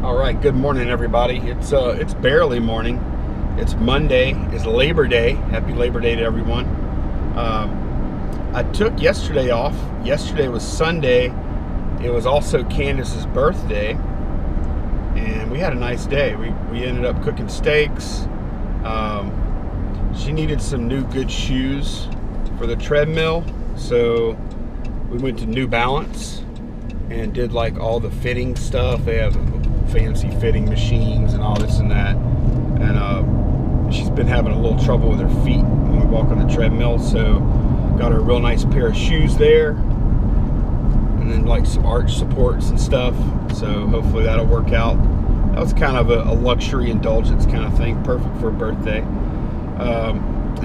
All right, good morning, everybody. It's barely morning. It's Monday. It's Labor Day. Happy Labor Day to everyone. I took yesterday off. Yesterday was Sunday. It was also Candace's birthday, and we had a nice day. We ended up cooking steaks. She needed some new good shoes for the treadmill, so we went to New Balance and did like all the fitting stuff. They have fancy fitting machines and all this and that, and she's been having a little trouble with her feet when we walk on the treadmill, so got her a real nice pair of shoes there, and then like some arch supports and stuff, so hopefully that'll work out. That was kind of a luxury indulgence kind of thing, perfect for a birthday. And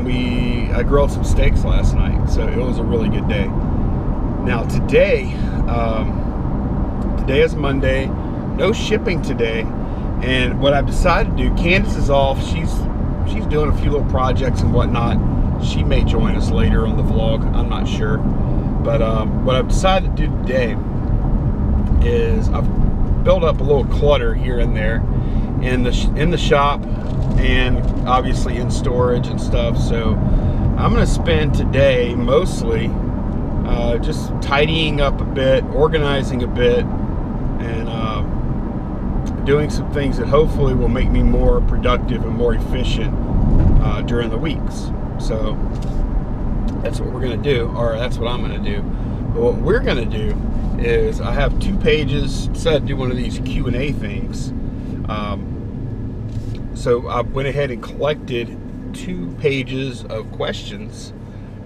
then I grilled some steaks last night, so it was a really good day. Now today is Monday, no shipping today, and what I've decided to do, Candace is off, she's doing a few little projects and whatnot. She may join us later on the vlog, I'm not sure, but what I've decided to do today is I've built up a little clutter here and there in the shop, and obviously in storage and stuff, so I'm going to spend today mostly just tidying up a bit, organizing a bit, and doing some things that hopefully will make me more productive and more efficient during the weeks. So that's what we're going to do, or that's what I'm going to do. But what we're going to do is I have 2 pages, decided to do one of these Q&A things. So I went ahead and collected 2 pages of questions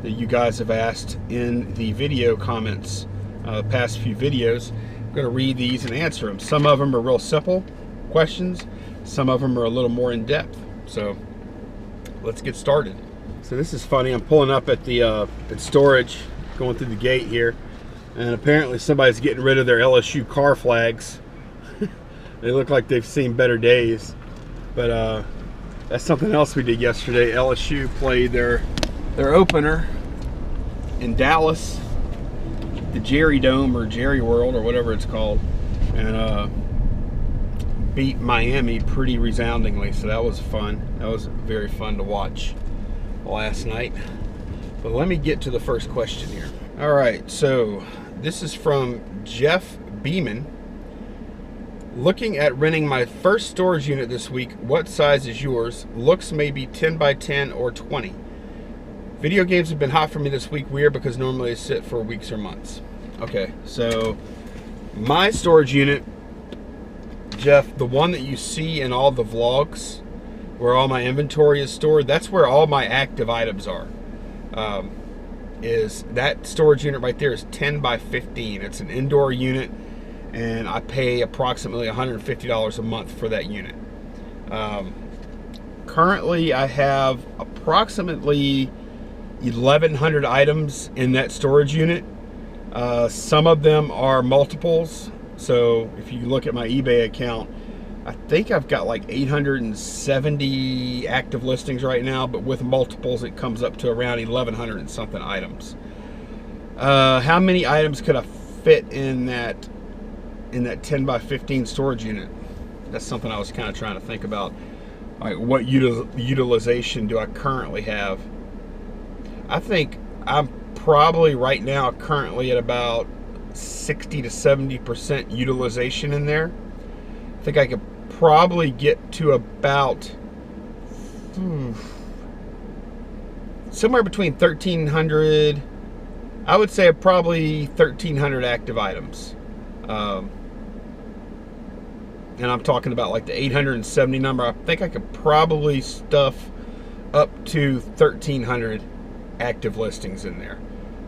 that you guys have asked in the video comments, past few videos. I'm going to read these and answer them. Some of them are real simple questions. Some of them are a little more in depth. So let's get started. So this is funny. I'm pulling up at the at storage, going through the gate here, and apparently somebody's getting rid of their LSU car flags. They look like they've seen better days. But that's something else we did yesterday. LSU played their opener in Dallas, the Jerry Dome or Jerry World or whatever it's called, and beat Miami pretty resoundingly. So that was fun. That was very fun to watch last night. But let me get to the first question here. All right, so this is from Jeff Beeman. Looking at renting my first storage unit this week. What size is yours? Looks maybe 10 by 10 or 20. Video games have been hot for me this week. Weird, because normally they sit for weeks or months. Okay, so my storage unit, Jeff, the one that you see in all the vlogs where all my inventory is stored, that's where all my active items are. Is that storage unit right there is 10 by 15. It's an indoor unit, and I pay approximately $150 a month for that unit. Currently I have approximately 1,100 items in that storage unit. Some of them are multiples, so if you look at my eBay account, I think I've got like 870 active listings right now, but with multiples it comes up to around 1,100 and something items. How many items could I fit in that 10 by 15 storage unit? That's something I was kind of trying to think about. Like, what utilization do I currently have? I think I'm probably right now currently at about 60 to 70% utilization in there. I think I could probably get to about somewhere between 1,300, I would say probably 1,300 active items. And I'm talking about like the 870 number. I think I could probably stuff up to 1,300 active listings in there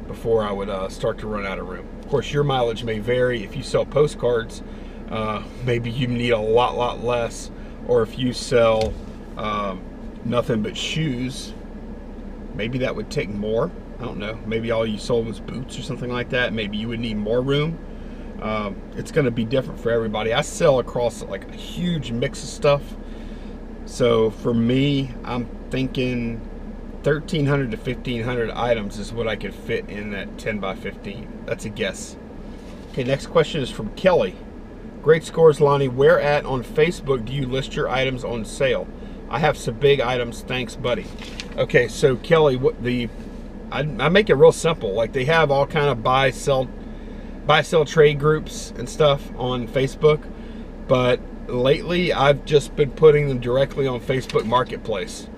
before I would start to run out of room. Of course, your mileage may vary. If you sell postcards, maybe you need a lot less, or if you sell nothing but shoes, maybe that would take more. I don't know, maybe all you sold was boots or something like that. Maybe you would need more room. It's going to be different for everybody. I sell across like a huge mix of stuff, so for me, I'm thinking 1,300 to 1,500 items is what I could fit in that 10 by 15. That's a guess. Okay, next question is from Kelly. Great scores, Lonnie. Where at on Facebook do you list your items on sale? I have some big items. Thanks, buddy. Okay, so Kelly, I make it real simple. Like, they have all kind of buy sell trade groups and stuff on Facebook, but lately I've just been putting them directly on Facebook Marketplace.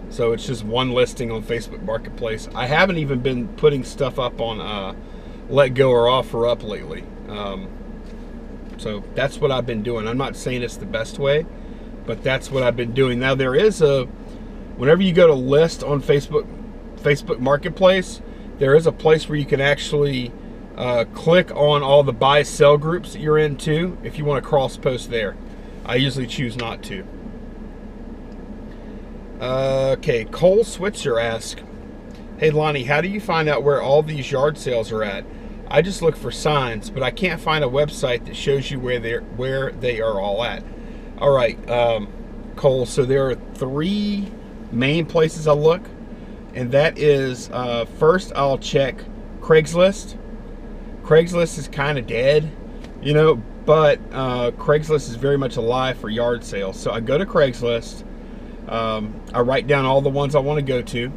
So it's just one listing on Facebook Marketplace. I haven't even been putting stuff up on Let Go or Offer Up lately. So that's what I've been doing. I'm not saying it's the best way, but that's what I've been doing. Now, there is whenever you go to list on Facebook Marketplace, there is a place where you can actually click on all the buy sell groups that you're in too, if you want to cross post there. I usually choose not to. Okay, Cole Switzer asks, hey Lonnie, how do you find out where all these yard sales are at? I just look for signs, but I can't find a website that shows you where they are all at. All right, Cole, so there are 3 main places I look, and that is, first I'll check Craigslist. Craigslist is kind of dead, you know, but Craigslist is very much alive for yard sales. So I go to Craigslist, I write down all the ones I want to go to,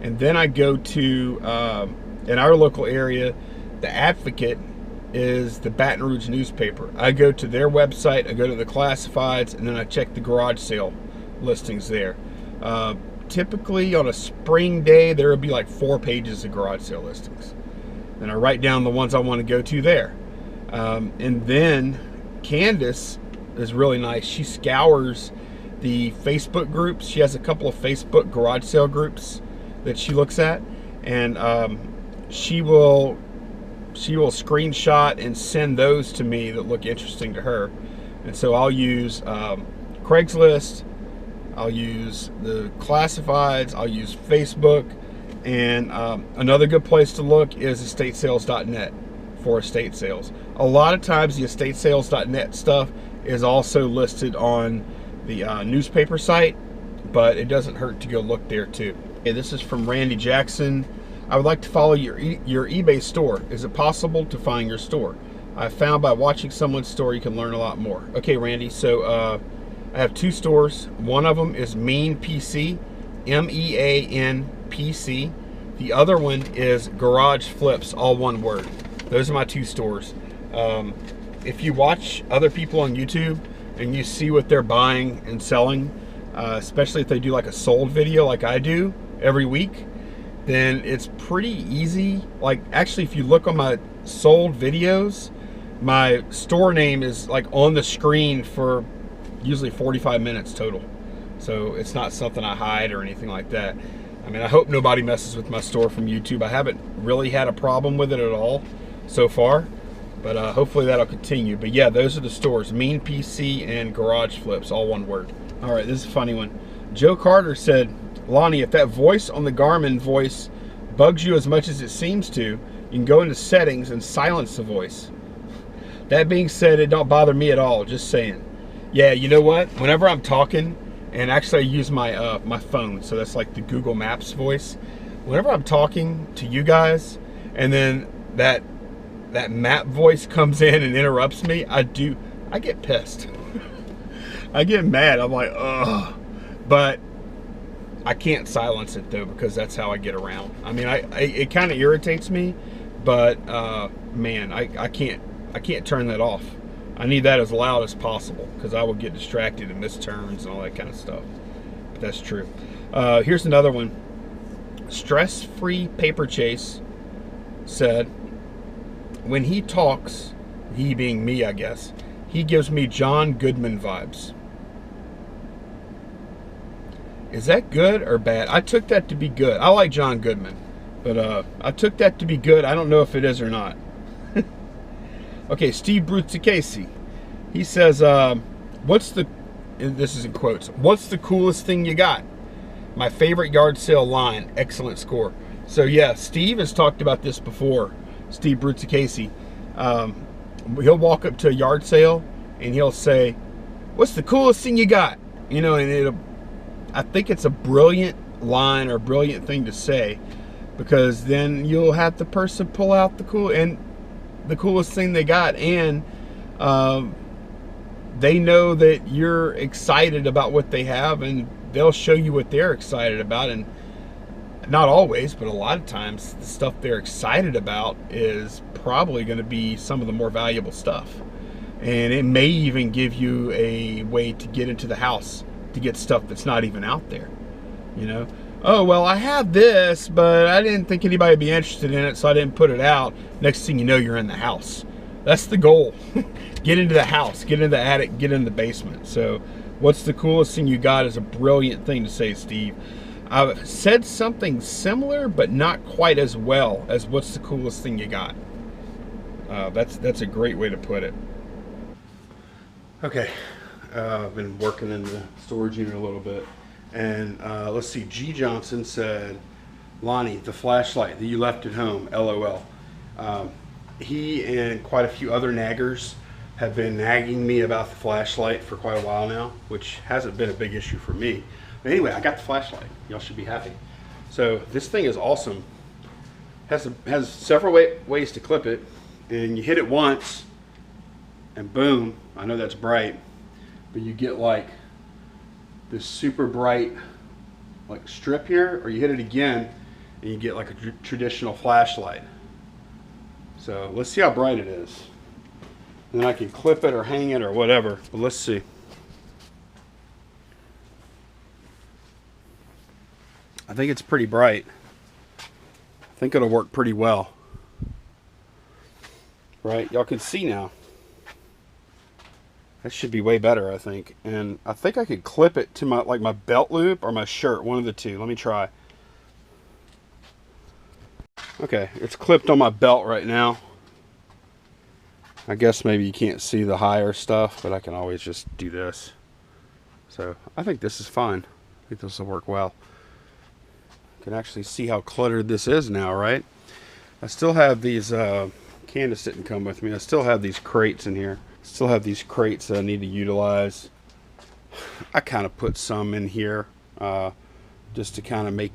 and then I go to, in our local area, the Advocate is the Baton Rouge newspaper. I go to their website, I go to the classifieds, and then I check the garage sale listings there. Typically on a spring day, there will be like 4 pages of garage sale listings. And I write down the ones I want to go to there. And then Candace is really nice. She scours the Facebook groups. She has a couple of Facebook garage sale groups that she looks at, and she will screenshot and send those to me that look interesting to her. And so I'll use Craigslist, I'll use the classifieds, I'll use Facebook, and another good place to look is estatesales.net for estate sales. A lot of times the estatesales.net stuff is also listed on the newspaper site, but it doesn't hurt to go look there too. Okay, this is from Randy Jackson. I would like to follow your eBay store. Is it possible to find your store? I found by watching someone's store you can learn a lot more. Okay, Randy, so I have 2 stores. One of them is Mean PC, MEAN PC. The other one is Garage Flips, all one word. Those are my 2 stores. If you watch other people on YouTube and you see what they're buying and selling, especially if they do like a sold video like I do every week, then it's pretty easy. Like, actually, if you look on my sold videos, my store name is like on the screen for usually 45 minutes total. So it's not something I hide or anything like that. I mean, I hope nobody messes with my store from YouTube. I haven't really had a problem with it at all so far, but hopefully that'll continue. But yeah, those are the stores, Mean PC and Garage Flips, all one word. All right, this is a funny one. Joe Carter said, Lonnie, if that voice on the Garmin voice bugs you as much as it seems to, you can go into settings and silence the voice. That being said, it don't bother me at all, just saying. Yeah, you know what? Whenever I'm talking, and actually I use my my phone, so that's like the Google Maps voice. Whenever I'm talking to you guys, and then that map voice comes in and interrupts me, I get pissed. I get mad. I'm like, ugh. But I can't silence it though, because that's how I get around. I mean, it kind of irritates me, but man, I can't turn that off. I need that as loud as possible, because I will get distracted and miss turns and all that kind of stuff. But that's true. Here's another one. Stress-free Paper Chase said, when he talks, he being me, I guess, he gives me John Goodman vibes. Is that good or bad? I took that to be good. I like John Goodman, but I took that to be good. I don't know if it is or not. Okay, Steve Brutzicasi. He says, what's the, and this is in quotes, what's the coolest thing you got? My favorite yard sale line, excellent score. So yeah, Steve has talked about this before, Steve Brutzicasi. He'll walk up to a yard sale and he'll say, what's the coolest thing you got? You know, and I think it's a brilliant line or brilliant thing to say, because then you'll have the person pull out the coolest thing they got, and They know that you're excited about what they have, and they'll show you what they're excited about. And not always, but a lot of times the stuff they're excited about is probably going to be some of the more valuable stuff. And it may even give you a way to get into the house to get stuff that's not even out there. You know, oh, well, I have this, but I didn't think anybody would be interested in it, so I didn't put it out. Next thing you know, you're in the house. That's the goal. Get into the house, get into the attic, get in the basement. So what's the coolest thing you got is a brilliant thing to say, Steve. I've said something similar, but not quite as well as what's the coolest thing you got. That's a great way to put it. Okay, I've been working in the storage unit a little bit. And let's see, G. Johnson said, Lonnie, the flashlight that you left at home, LOL. He and quite a few other naggers have been nagging me about the flashlight for quite a while now, which hasn't been a big issue for me. But anyway, I got the flashlight. Y'all should be happy. So this thing is awesome. Has several ways to clip it, and you hit it once, and boom, I know that's bright, but you get like this super bright like strip here, or you hit it again and you get like a traditional flashlight. So let's see how bright it is. And then I can clip it or hang it or whatever, but let's see. I think it's pretty bright. I think it'll work pretty well. Right, y'all can see now. That should be way better, I think. And I think I could clip it to my belt loop or my shirt, one of the two. Let me try. Okay, it's clipped on my belt right now. I guess maybe you can't see the higher stuff, but I can always just do this. So I think this is fine. I think this will work well. You can actually see how cluttered this is now, right? I still have these, Candace didn't come with me. I still have these crates in here. Still have these crates that I need to utilize. I kind of put some in here just to kind of make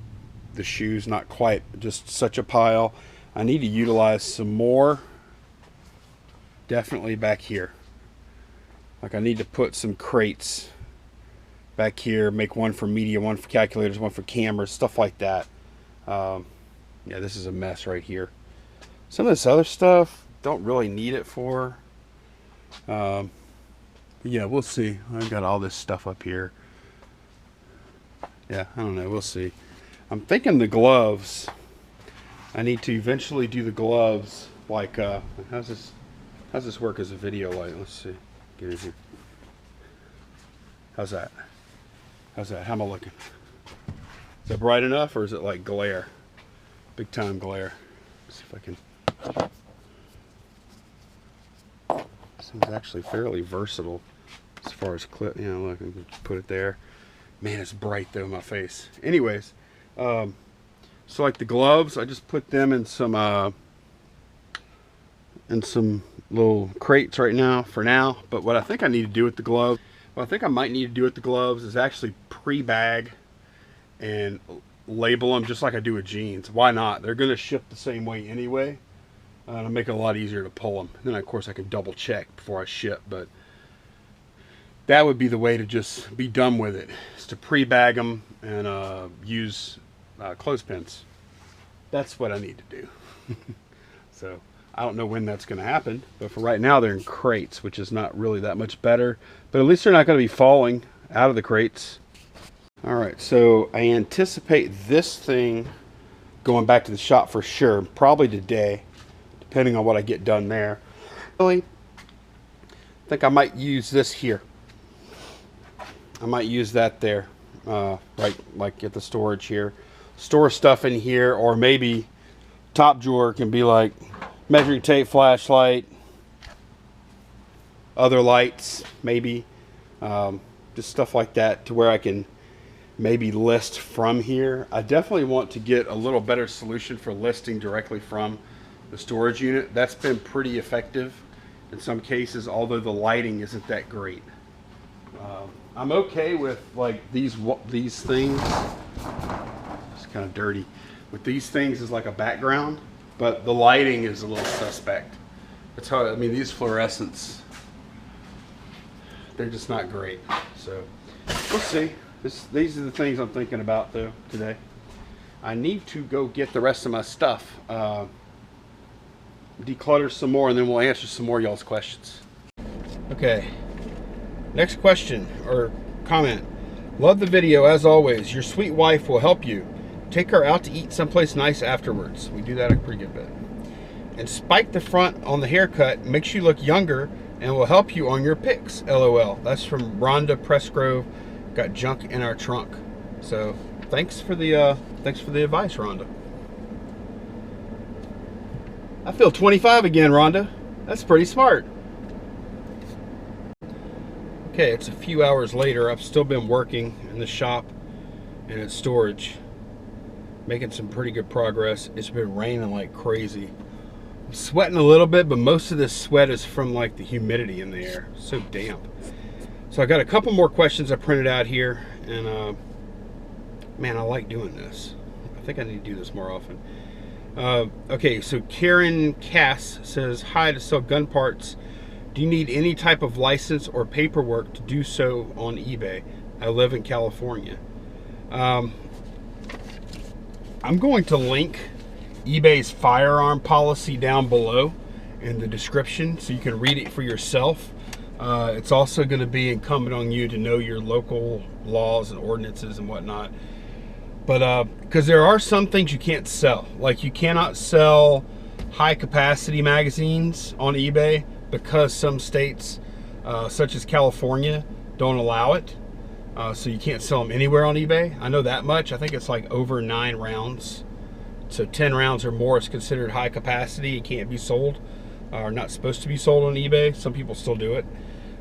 the shoes not quite just such a pile. I need to utilize some more definitely back here. Like I need to put some crates back here, make one for media, one for calculators, one for cameras, stuff like that. Yeah, this is a mess right here. Some of this other stuff don't really need it for. Yeah, we'll see. I've got all this stuff up here. Yeah, I don't know. We'll see. I'm thinking the gloves. I need to eventually do the gloves. Like, how's this work as a video light? Let's see. Get in here. How's that? How's that? How am I looking? Is that bright enough, or is it like glare? Big time glare. Let's see if I can. This thing's actually fairly versatile as far as clip. You know, look, I can put it there. Man, it's bright though in my face. Anyways, so like the gloves, I just put them in some little crates right now for now. But what I think I need to do with the gloves, what I think I might need to do with the gloves is actually pre-bag and label them just like I do with jeans. Why not? They're going to ship the same way anyway. It'll make it a lot easier to pull them. Then of course I can double check before I ship, but that would be the way to just be done with it, is to pre-bag them and use clothespins. That's what I need to do. So I don't know when that's going to happen, but for right now they're in crates, which is not really that much better, but at least they're not going to be falling out of the crates. All right, so I anticipate this thing going back to the shop for sure, probably today, depending on what I get done there. Really, I think I might use this here. I might use that there, right, like at the storage here. Store stuff in here, or maybe top drawer can be like measuring tape, flashlight, other lights, maybe. Just stuff like that to where I can maybe list from here. I definitely want to get a little better solution for listing directly from the storage unit. That's been pretty effective in some cases, although the lighting isn't that great. I'm okay with like these things. It's kind of dirty. With these things as like a background, but the lighting is a little suspect. That's how, I mean, these fluorescents they're just not great. So we'll see. These are the things I'm thinking about though today. I need to go get the rest of my stuff, declutter some more, and then we'll answer some more y'all's questions. Okay, next question or comment. Love the video as always. Your sweet wife will help you. Take her out to eat someplace nice afterwards. We do that a pretty good bit. And spike the front on the haircut, makes you look younger, and will help you on your pics. LOL. That's from Rhonda Pressgrove. Got junk in our trunk. So thanks for the advice, Rhonda. I feel 25 again, Rhonda. That's pretty smart. Okay, it's a few hours later. I've still been working in the shop and at storage, making some pretty good progress. It's been raining like crazy. I'm sweating a little bit, but most of this sweat is from like the humidity in the air. It's so damp. So I got a couple more questions I printed out here, and man, I like doing this. I think I need to do this more often. Okay, so Karen Cass says, hi, to sell gun parts. Do you need any type of license or paperwork to do so on eBay? I live in California. I'm going to link eBay's firearm policy down below in the description so you can read it for yourself. It's also going to be incumbent on you to know your local laws and ordinances and whatnot. But because there are some things you can't sell. Like you cannot sell high capacity magazines on eBay because some states, such as California, don't allow it. So you can't sell them anywhere on eBay. I know that much. I think it's like over 9 rounds. So 10 rounds or more is considered high capacity. It can't be sold, or not supposed to be sold on eBay. Some people still do it.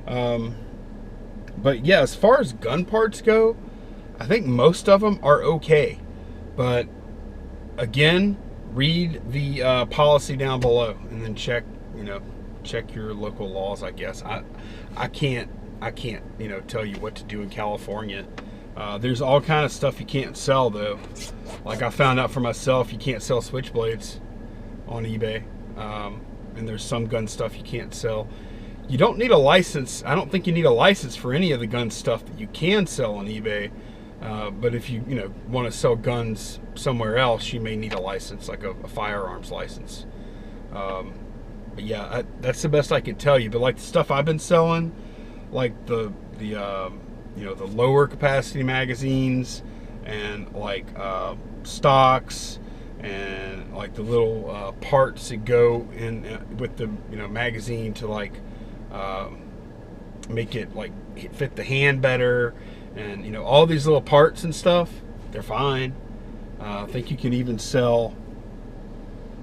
But yeah, as far as gun parts go, I think most of them are okay. But again, read the policy down below and then check your local laws, I guess. I can't tell you what to do in California. There's all kind of stuff you can't sell though. Like I found out for myself, you can't sell switchblades on eBay. And there's some gun stuff you can't sell. You don't need a license. I don't think you need a license for any of the gun stuff that you can sell on eBay. But if you want to sell guns somewhere else, you may need a license, like a firearms license. But yeah, that's the best I could tell you. But like the stuff I've been selling, like the lower capacity magazines and like stocks and like the little parts that go in with the magazine to like make it like fit the hand better, and all these little parts and stuff, they're fine. I think you can even sell.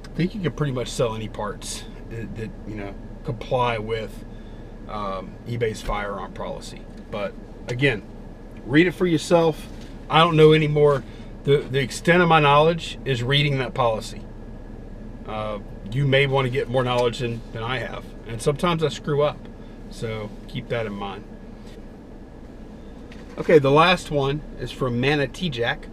I think you can pretty much sell any parts that comply with eBay's firearm policy. But again, read it for yourself. I don't know anymore. The extent of my knowledge is reading that policy. You may want to get more knowledge than I have, and sometimes I screw up, so keep that in mind. Okay, the last one is from Manatee Jack.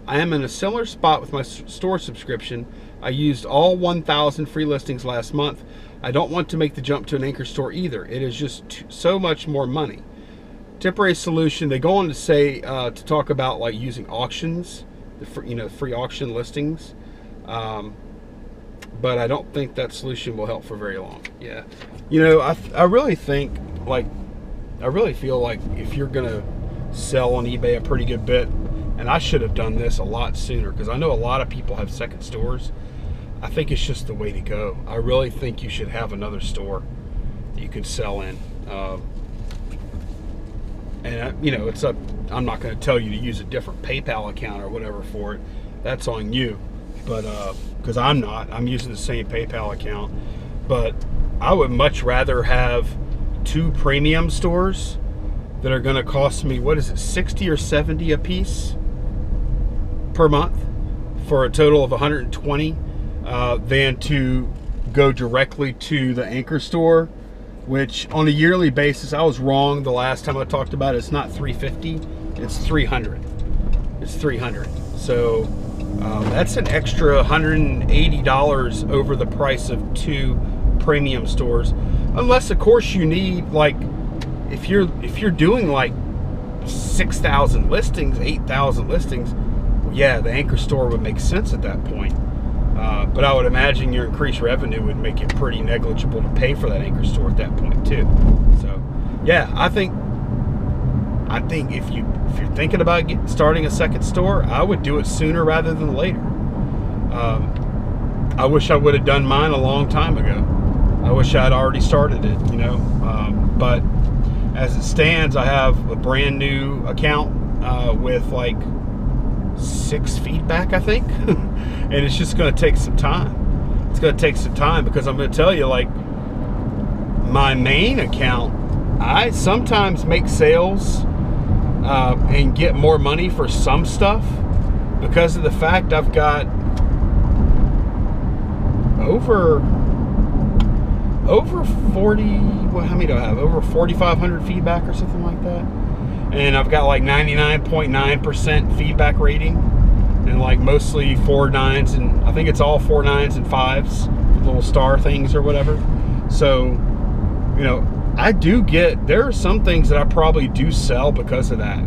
I am in a similar spot with my store subscription. I used all 1,000 free listings last month. I don't want to make the jump to an anchor store either. It is just so much more money. Temporary solution. They go on to say to talk about like using auctions, the free auction listings, but I don't think that solution will help for very long. Yeah, I really think I really feel like if you're gonna sell on eBay a pretty good bit, and I should have done this a lot sooner because I know a lot of people have second stores. I think it's just the way to go. I really think you should have another store that you could sell in. And it's up. I'm not going to tell you to use a different PayPal account or whatever for it. That's on you. But because I'm using the same PayPal account. But I would much rather have 2 premium stores that are going to cost me, what is it, 60 or 70 a piece per month for a total of 120, than to go directly to the anchor store, which on a yearly basis, I was wrong the last time I talked about it. It's not $350, it's $300. It's $300. So that's an extra $180 over the price of 2 premium stores, unless of course you need like if you're doing like 6,000 listings, 8,000 listings, well, yeah, the anchor store would make sense at that point. But I would imagine your increased revenue would make it pretty negligible to pay for that anchor store at that point too. So yeah, I think if you're thinking about starting a second store, I would do it sooner rather than later. I wish I would have done mine a long time ago. I wish I had already started it, you know. But as it stands, I have a brand new account with like 6 feedback, I think. And it's just going to take some time. It's going to take some time because I'm going to tell you, like, my main account, I sometimes make sales and get more money for some stuff because of the fact I've got over 40, well, how many do I have? Over 4,500 feedback or something like that. And I've got like 99.9% feedback rating, and like mostly 4 9s, and I think it's all 4 9s and 5s, little star things or whatever. So, you know, I do get, there are some things that I probably do sell because of that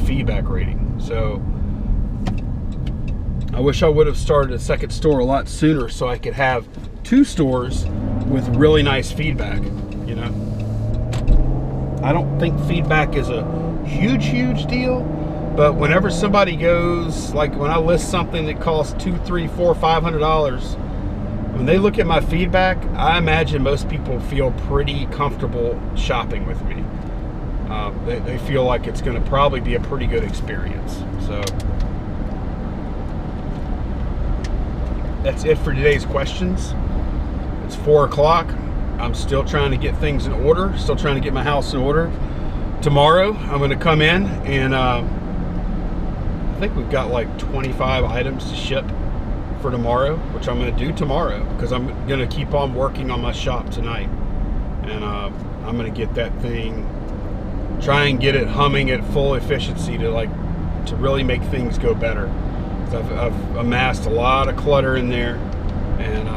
feedback rating. So I wish I would have started a second store a lot sooner so I could have 2 stores with really nice feedback, you know. I don't think feedback is a huge deal, but whenever somebody goes, like when I list something that costs $200, $300, $400, $500, when they look at my feedback, I imagine most people feel pretty comfortable shopping with me. They feel like it's going to probably be a pretty good experience. So that's it for today's questions. It's 4 o'clock. I'm still trying to get things in order, still trying to get my house in order. Tomorrow, I'm going to come in and I think we've got like 25 items to ship for tomorrow, which I'm going to do tomorrow because I'm going to keep on working on my shop tonight. And I'm going to get that thing, try and get it humming at full efficiency to really make things go better. I've amassed a lot of clutter in there, and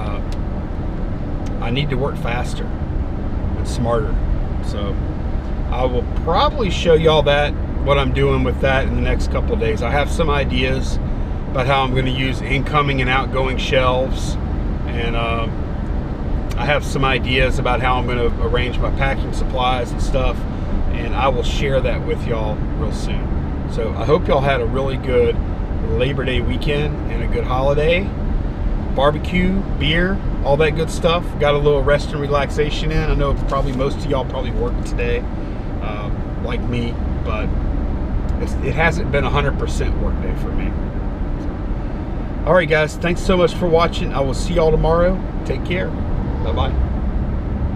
I need to work faster and smarter. So I will probably show y'all what I'm doing with that in the next couple of days. I have some ideas about how I'm going to use incoming and outgoing shelves, and I have some ideas about how I'm going to arrange my packing supplies and stuff, and I will share that with y'all real soon. So I hope y'all had a really good Labor Day weekend and a good holiday. Barbecue, beer, all that good stuff. Got a little rest and relaxation in. I know probably most of y'all probably worked today, like me, but it hasn't been 100% work day for me. All right, guys, thanks so much for watching. I will see y'all tomorrow. Take care. Bye-bye.